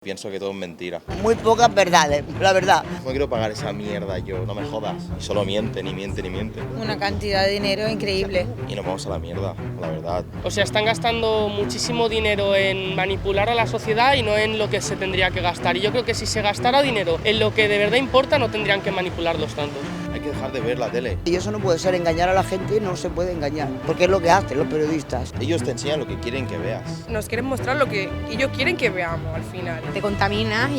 Pienso que todo es mentira. Muy pocas verdades, la verdad. No quiero pagar esa mierda yo, no me jodas. Y solo mienten y mienten y mienten. Una cantidad de dinero increíble. Y nos vamos a la mierda, la verdad. O sea, están gastando muchísimo dinero en manipular a la sociedad y no en lo que se tendría que gastar. Y yo creo que si se gastara dinero en lo que de verdad importa, no tendrían que manipularlos tanto. Hay que dejar de ver la tele. Y eso no puede ser, engañar a la gente no se puede engañar, porque es lo que hacen los periodistas. Ellos te enseñan lo que quieren que veas. Nos quieren mostrar lo que ellos quieren que veamos al final. Te contaminas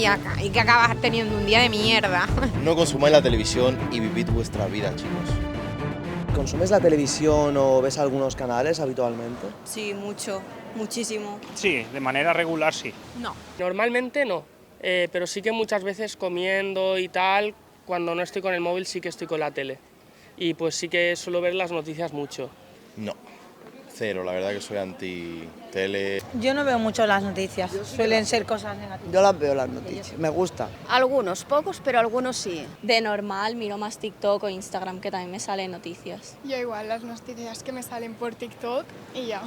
y que acabas teniendo un día de mierda. No consumáis la televisión y vivid vuestra vida, chicos. ¿Consumes la televisión o ves algunos canales habitualmente? Sí, mucho, muchísimo. Sí, de manera regular sí. No. Normalmente no, pero sí que muchas veces comiendo y tal, cuando no estoy con el móvil sí que estoy con la tele. Y pues sí que suelo ver las noticias mucho. No, cero, la verdad que soy anti-tele. Yo no veo mucho las noticias, suelen ser cosas negativas. Yo las veo las noticias, me gusta. Algunos, pocos, pero algunos sí. De normal miro más TikTok o Instagram, que también me salen noticias. Yo igual, las noticias que me salen por TikTok y ya.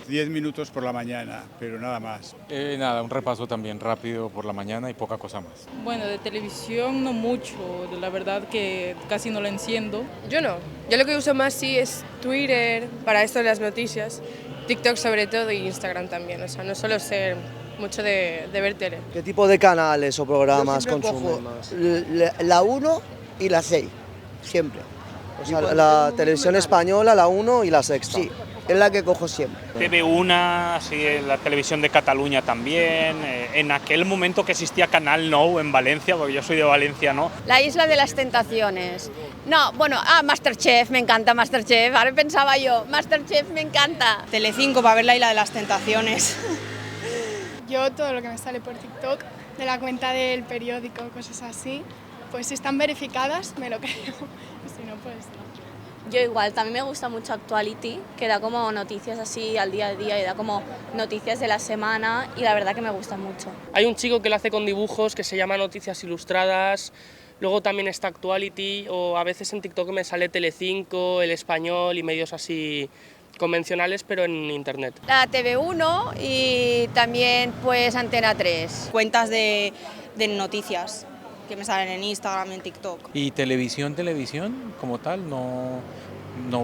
10 minutos por la mañana, pero nada más. Nada, un repaso también rápido por la mañana y poca cosa más. Bueno, de televisión no mucho, la verdad que casi no la enciendo. Yo no. Yo lo que uso más sí es Twitter, para esto de las noticias, TikTok sobre todo y Instagram también. O sea, no suelo ser mucho de ver tele. ¿Qué tipo de canales o programas Yo siempre consumes cojo más? la 1 y la 6, siempre. O sea, la televisión española, la 1 y la Sexta. Sí, es la que cojo siempre. TV1, así, la televisión de Cataluña también. En aquel momento que existía Canal Nou en Valencia, porque yo soy de Valencia, ¿no? La Isla de las Tentaciones. No, bueno, Masterchef, me encanta Masterchef. Ahora pensaba yo, Masterchef me encanta. Telecinco para ver la Isla de las Tentaciones. Yo todo lo que me sale por TikTok, de la cuenta del periódico, cosas así, pues si están verificadas me lo creo. Si no, pues no. Yo igual, también me gusta mucho Actuality, que da como noticias así al día a día y da como noticias de la semana y la verdad que me gusta mucho. Hay un chico que lo hace con dibujos que se llama Noticias Ilustradas, luego también está Actuality o a veces en TikTok me sale Telecinco, El Español y medios así convencionales pero en internet. La TV1 y también pues Antena 3. Cuentas de noticias que me salen en Instagram, en TikTok. Y televisión como tal no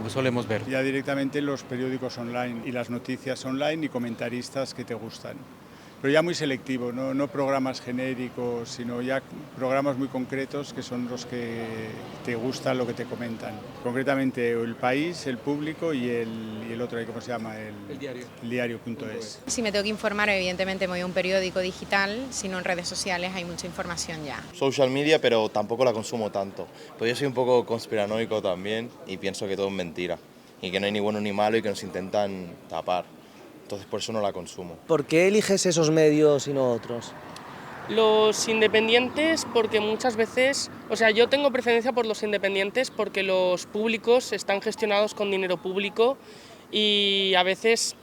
solemos ver. Ya directamente los periódicos online y las noticias online y comentaristas que te gustan. Pero ya muy selectivo, no programas genéricos, sino ya programas muy concretos que son los que te gustan, lo que te comentan. Concretamente El País, El Público y el otro, ¿cómo se llama? El diario. El diario.es. Si me tengo que informar, evidentemente me voy a un periódico digital, si no en redes sociales hay mucha información ya. Social media, pero tampoco la consumo tanto. Pues yo soy un poco conspiranoico también y pienso que todo es mentira. Y que no hay ni bueno ni malo y que nos intentan tapar. Entonces por eso no la consumo. ¿Por qué eliges esos medios y no otros? Los independientes porque muchas veces, o sea, yo tengo preferencia por los independientes porque los públicos están gestionados con dinero público y a veces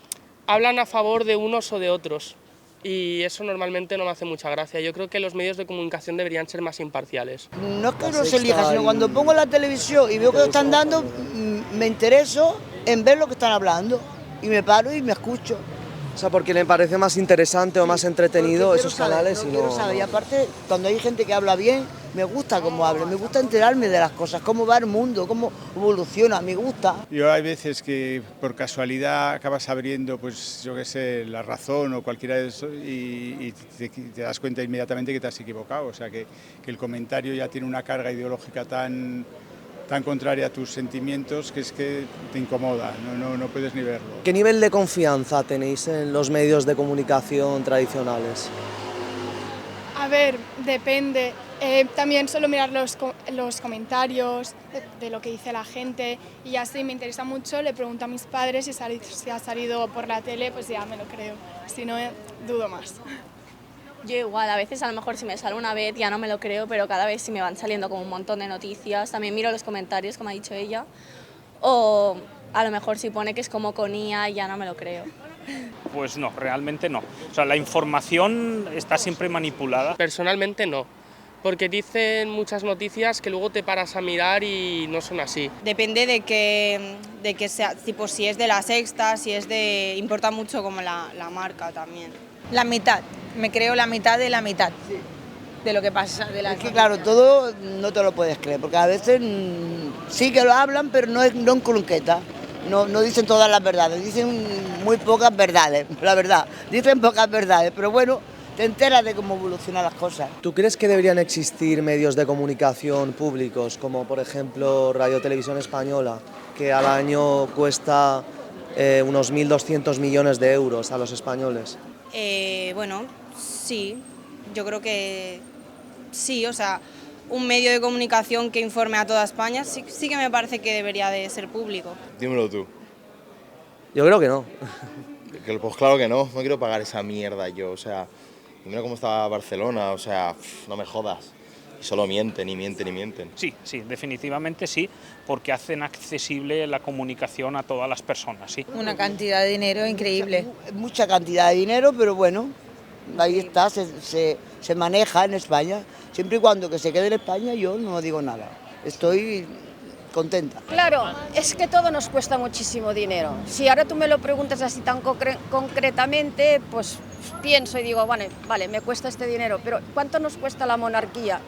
hablan a favor de unos o de otros y eso normalmente no me hace mucha gracia. Yo creo que los medios de comunicación deberían ser más imparciales. No es que no se elija, sino cuando pongo la televisión y veo que lo están dando, me intereso en ver lo que están hablando y me paro y me escucho. O sea, porque le parece más interesante o más entretenido esos canales y no... Quiero saber. Y aparte, cuando hay gente que habla bien, me gusta cómo habla, me gusta enterarme de las cosas, cómo va el mundo, cómo evoluciona, me gusta. Yo hay veces que por casualidad acabas abriendo, pues yo qué sé, La Razón o cualquiera de esos y te das cuenta inmediatamente que te has equivocado. O sea, que el comentario ya tiene una carga ideológica tan contraria a tus sentimientos que es que te incomoda, no puedes ni verlo. ¿Qué nivel de confianza tenéis en los medios de comunicación tradicionales? A ver, depende. También suelo mirar los comentarios de lo que dice la gente y ya si me interesa mucho le pregunto a mis padres si ha salido por la tele, pues ya me lo creo, si no dudo más. Yo igual, a veces a lo mejor si me sale una vez ya no me lo creo, pero cada vez sí me van saliendo como un montón de noticias, también miro los comentarios como ha dicho ella, o a lo mejor si pone que es como con IA ya no me lo creo. Pues no, realmente no. O sea, la información está siempre manipulada. Personalmente no, porque dicen muchas noticias que luego te paras a mirar y no son así. Depende de que sea, tipo si es de La Sexta, si es de... importa mucho como la marca también. La mitad, me creo la mitad de lo que pasa. Es que claro, todo no te lo puedes creer, porque a veces sí que lo hablan, pero no en crunqueta. No dicen todas las verdades, dicen muy pocas verdades, la verdad. Dicen pocas verdades, pero bueno, te enteras de cómo evolucionan las cosas. ¿Tú crees que deberían existir medios de comunicación públicos, como por ejemplo Radio Televisión Española, que al año cuesta unos 1.200 millones de euros a los españoles? Bueno, sí, yo creo que sí, o sea, un medio de comunicación que informe a toda España sí que me parece que debería de ser público. Dímelo tú. Yo creo que no. Pues claro que no quiero pagar esa mierda yo, o sea, mira cómo está Barcelona, o sea, no me jodas. Y solo mienten y mienten y mienten. Sí, definitivamente sí, porque hacen accesible la comunicación a todas las personas, sí. Una cantidad de dinero increíble. Mucha cantidad de dinero, pero bueno, ahí está, se maneja en España. Siempre y cuando que se quede en España yo no digo nada. Estoy contenta. Claro, es que todo nos cuesta muchísimo dinero. Si ahora tú me lo preguntas así tan concretamente, pues pienso y digo, vale, me cuesta este dinero, pero ¿cuánto nos cuesta la monarquía?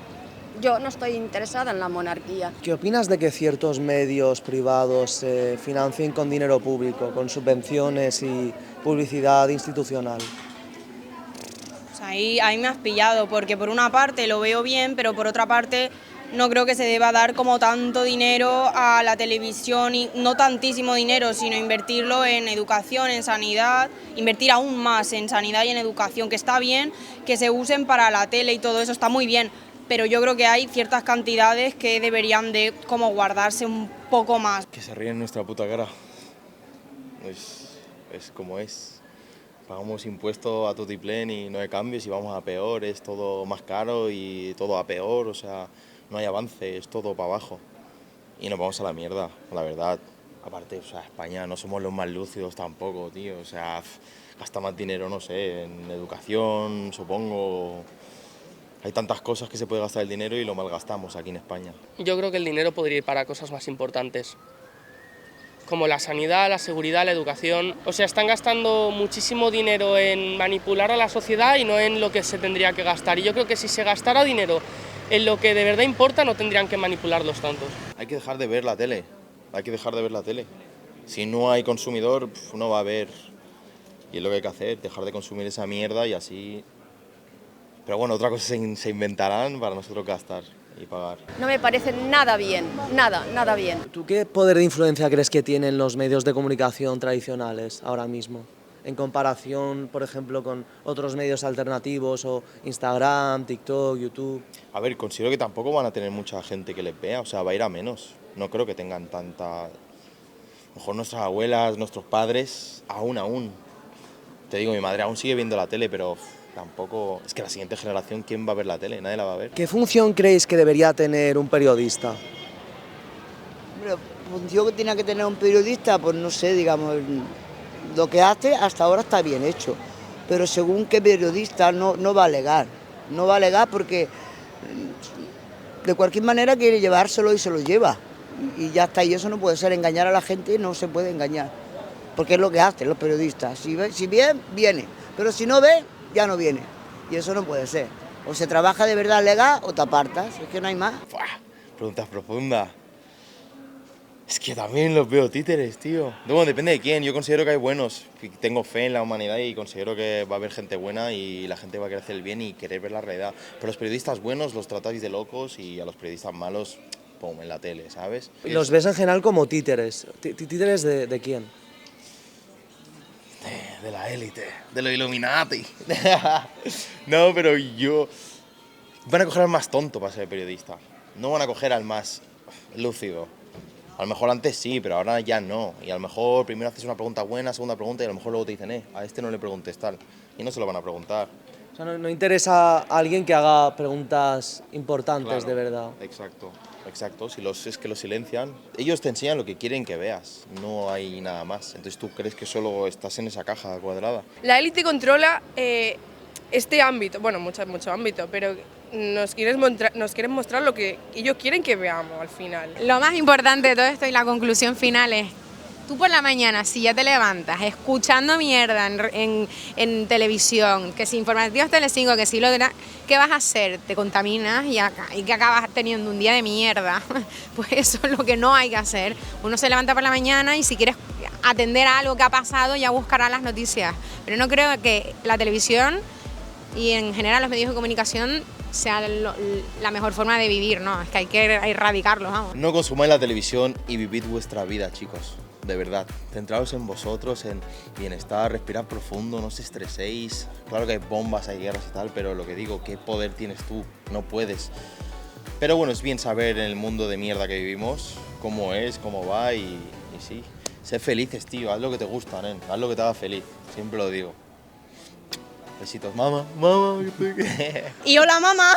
Yo no estoy interesada en la monarquía. ¿Qué opinas de que ciertos medios privados se financien con dinero público, con subvenciones y publicidad institucional? O sea, ahí me has pillado, porque por una parte lo veo bien, pero por otra parte no creo que se deba dar como tanto dinero a la televisión, y no tantísimo dinero, sino invertirlo en educación, en sanidad, invertir aún más en sanidad y en educación, que está bien que se usen para la tele y todo eso, está muy bien, pero yo creo que hay ciertas cantidades que deberían de como guardarse un poco más. Que se ríen en nuestra puta cara. Es como es. Pagamos impuestos a tutiplén y no hay cambios y vamos a peor, es todo más caro y todo a peor, o sea, no hay avance, es todo para abajo. Y nos vamos a la mierda, la verdad. Aparte, o sea, España no somos los más lúcidos tampoco, tío, o sea, gasta más dinero, no sé, en educación, supongo. Hay tantas cosas que se puede gastar el dinero y lo malgastamos aquí en España. Yo creo que el dinero podría ir para cosas más importantes, como la sanidad, la seguridad, la educación. O sea, están gastando muchísimo dinero en manipular a la sociedad y no en lo que se tendría que gastar. Y yo creo que si se gastara dinero en lo que de verdad importa, no tendrían que manipularlos tantos. Hay que dejar de ver la tele, Si no hay consumidor, no va a haber. Y es lo que hay que hacer, dejar de consumir esa mierda y así. Pero bueno, otra cosa se inventarán para nosotros gastar y pagar. No me parece nada bien, nada bien. ¿Tú qué poder de influencia crees que tienen los medios de comunicación tradicionales ahora mismo? En comparación, por ejemplo, con otros medios alternativos o Instagram, TikTok, YouTube. A ver, considero que tampoco van a tener mucha gente que les vea, o sea, va a ir a menos. No creo que tengan tanta. A lo mejor nuestras abuelas, nuestros padres, aún. Te digo, mi madre aún sigue viendo la tele, pero tampoco. Es que la siguiente generación, ¿quién va a ver la tele? Nadie la va a ver. ¿Qué función creéis que debería tener un periodista? Hombre, función que tiene que tener un periodista, pues no sé, digamos, lo que hace hasta ahora está bien hecho, pero según qué periodista no va a alegar. No va a alegar porque de cualquier manera quiere llevárselo y se lo lleva. Y ya está, y eso no puede ser, engañar a la gente no se puede engañar, porque es lo que hacen los periodistas. Si bien, viene, pero si no ve, ya no viene. Y eso no puede ser. O se trabaja de verdad legal o te apartas, es que no hay más. Preguntas profundas. Es que también los veo títeres, tío. Bueno, depende de quién. Yo considero que hay buenos. Tengo fe en la humanidad y considero que va a haber gente buena y la gente va a querer hacer el bien y querer ver la realidad. Pero los periodistas buenos los tratáis de locos y a los periodistas malos, pum, en la tele, ¿sabes? Los ves en general como títeres. ¿Títeres de quién? De la élite, de los Illuminati. No, pero van a coger al más tonto para ser periodista. No van a coger al más lúcido. A lo mejor antes sí, pero ahora ya no. Y a lo mejor primero haces una pregunta buena, segunda pregunta y a lo mejor luego te dicen, a este no le preguntes tal. Y no se lo van a preguntar. O sea, no interesa a alguien que haga preguntas importantes, claro, de verdad. Exacto. Si es que los silencian. Ellos te enseñan lo que quieren que veas, no hay nada más. Entonces tú crees que solo estás en esa caja cuadrada. La élite controla este ámbito, bueno, mucho ámbito, pero nos quieren mostrar lo que ellos quieren que veamos al final. Lo más importante de todo esto y la conclusión final es Tú por la mañana, si ya te levantas escuchando mierda en televisión, que si informativos Telecinco, que si lo de ¿qué vas a hacer? Te contaminas y que acabas teniendo un día de mierda. Pues eso es lo que no hay que hacer. Uno se levanta por la mañana y si quieres atender a algo que ha pasado ya buscará las noticias. Pero no creo que la televisión y en general los medios de comunicación sea la mejor forma de vivir, ¿no? Es que hay que erradicarlos, vamos. No consumáis la televisión y vivid vuestra vida, chicos. De verdad, centraos en vosotros, en bienestar, respirad profundo, no os estreséis. Claro que hay bombas, hay guerras y tal, pero lo que digo, ¿qué poder tienes tú? No puedes. Pero bueno, es bien saber en el mundo de mierda que vivimos cómo es, cómo va y sí. Sé felices, tío, haz lo que te gusta, nen, haz lo que te haga feliz, siempre lo digo. Besitos, mamá. Y hola, mamá.